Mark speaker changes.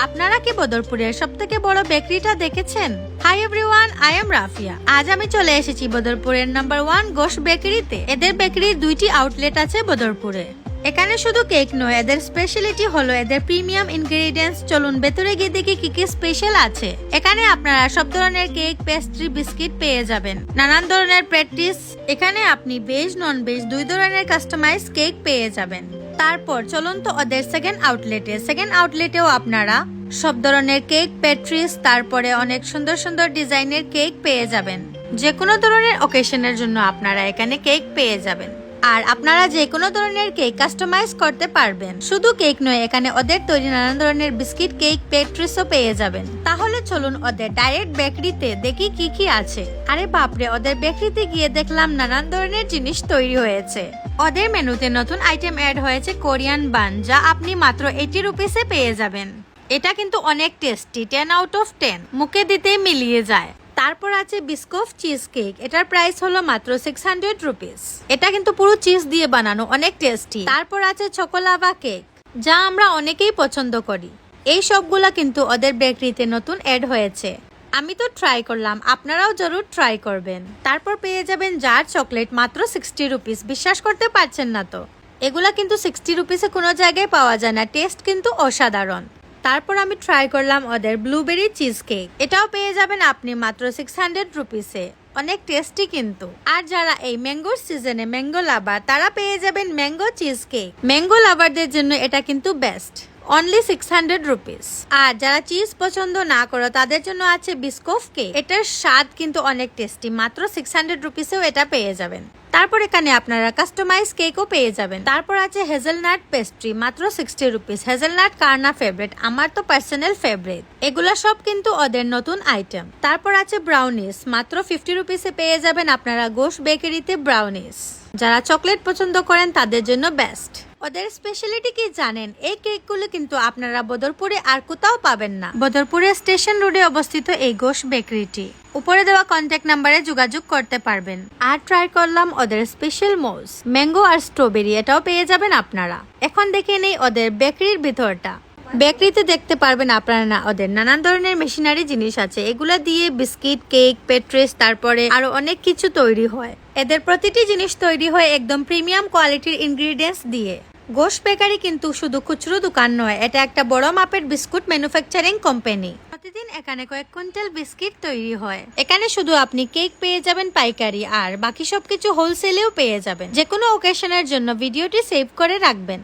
Speaker 1: আপনারা কি বদরপুরের সবথেকে বড় বেকারিটা দেখেছেন? Hi everyone, I am Rafia. আজ আমি চলে এসেছি বদরপুরের নাম্বার 1 গোশ বেকারিতে। এদের বেকারির 2টি আউটলেট আছে বদরপুরে। এখানে শুধু কেক নয়, এদের স্পেশালিটি হলো এদের প্রিমিয়াম ইনগ্রেডিয়েন্টস। চলুন ভেতরে গিয়ে দেখি কি কি স্পেশাল আছে। এখানে আপনারা সব ধরনের কেক, পেস্ট্রি, বিস্কিট পেয়ে যাবেন। নানান ধরনের প্র্যাকটিস। এখানে আপনি ভেজ নন ভেজ 2 ধরনের কাস্টমাইজ কেক পেয়ে যাবেন। তারপর চলুন তো ওদের সেকেন্ড আউটলেটেও আপনারা সব ধরনের কেক, পেস্ট্রিজ, তারপরে অনেক সুন্দর সুন্দর ডিজাইনের কেক পেয়ে যাবেন। যে কোনো ধরনের অকেশনের জন্য আপনারা এখানে কেক পেয়ে যাবেন। আর আপনারা যে কোনো ধরনের কেক কাস্টমাইজ করতে পারবেন। শুধু কেক নয়, এখানে ওদের তৈরি নানান ধরনের বিস্কিট, কেক, পেস্ট্রিজও পেয়ে যাবেন। তাহলে চলুন ওদের ডাইরেক্ট বেকারিতে দেখি কি কি আছে। আরে বাপরে, ওদের বেকারিতে গিয়ে দেখলাম নানান ধরনের জিনিস তৈরি হয়েছে। ওদের মেনুতে নতুন আইটেম অ্যাড হয়েছে কোরিয়ান বান, যা আপনি মাত্র 80 রুপিসে পেয়ে যাবেন। এটা কিন্তু অনেক টেস্টি, 10 আউট অফ 10, মুখে দিতেই মিলিয়ে যায়। তারপর আছে বিস্কফ চিজ কেক, এটার প্রাইস হলো মাত্র 600 রুপিস। এটা কিন্তু পুরো চিজ দিয়ে বানানো, অনেক টেস্টি। তারপর আছে চকোলাভা কেক, যা আমরা অনেকেই পছন্দ করি। এই সবগুলা কিন্তু ওদের বেকারিতে নতুন অ্যাড হয়েছে। আমি তো ট্রাই করলাম, আপনারাও জরুর ট্রাই করবেন। তারপর পেয়ে যাবেন জার চকলেট, মাত্র 60 রুপিস। বিশ্বাস করতে পারছেন না তো? এগুলা কিন্তু 60 রুপিসে কোনো জায়গায় পাওয়া যায় না। টেস্ট কিন্তু অসাধারণ। তারপর আমি ট্রাই করলাম ওদের ব্লুবেরি চিজ কেক, এটাও পেয়ে যাবেন আপনি মাত্র 600 রুপিসে। অনেক টেস্টি কিন্তু। আর যারা এই ম্যাঙ্গোর সিজনে ম্যাঙ্গো লাভার, তারা পেয়ে যাবেন ম্যাঙ্গো চিজ কেক। ম্যাঙ্গো লাভারদের জন্য এটা কিন্তু বেস্ট, অনলি 600 রুপিস। আর যারা চিজ পছন্দ না করো, তাদের জন্য আছে বিস্কফ কেক। এটার স্বাদ কিন্তু অনেক টেস্টি, মাত্র 600 রুপিসেও এটা পেয়ে যাবেন। তারপর এখানে আপনারা কাস্টমাইজ কেকও পেয়ে যাবেন। তারপর আছে হেজেলনাট পেস্ট্রি, মাত্র 60 রুপিস। হেজেলনাট কার না ফেভারিট, আমার তো পার্সোনাল ফেভারিট। এগুলা সব কিন্তু ওদের নতুন আইটেম। তারপর আছে ব্রাউনিস, মাত্র 50 রুপিসে পেয়ে যাবেন আপনারা গোশ বেকারিতে ব্রাউনিস। যারা চকলেট পছন্দ করেন তাদের জন্য বেস্ট। ওদের স্পেশালিটি কি জানেন? এই কেকগুলো কিন্তু আপনারা বদরপুরে আর কোথাও পাবেন না। বদরপুরের স্টেশন রোডে অবস্থিত এই গোশ বেকারিটি। উপরে দেওয়া কন্ট্যাক্ট নাম্বারে যোগাযোগ করতে পারবেন। আর ট্রাই করলাম ওদের স্পেশাল মোজ, ম্যাঙ্গো আর স্ট্রবেরি, এটাও পেয়ে যাবেন আপনারা। এখন দেখে নেই ওদের বেকারির ভিতরটা। বেকারিতে দেখতে পারবেন আপনারা না ওদের নানান ধরনের মেশিনারি জিনিস আছে। এগুলা দিয়ে বিস্কিট, কেক, পেস্ট্রিজ, তারপরে আরো অনেক কিছু তৈরি হয়। এদের প্রতিটি জিনিস তৈরি হয় একদম প্রিমিয়াম কোয়ালিটির ইনগ্রিডিয়েন্টস দিয়ে। গোশ বেকারি কিন্তু শুধু খুচরো দোকান নয়, এটা একটা বড় মাপের বিস্কুট ম্যানুফ্যাকচারিং কোম্পানি। প্রতিদিন এখানে কয়েক কুইন্টাল বিস্কিট তৈরি হয়। এখানে শুধু আপনি কেক পেয়ে যাবেন পাইকারি, আর বাকি সবকিছু হোলসেলেও পেয়ে যাবেন। যে কোনো ওকেশনের জন্য ভিডিওটি সেভ করে রাখবেন।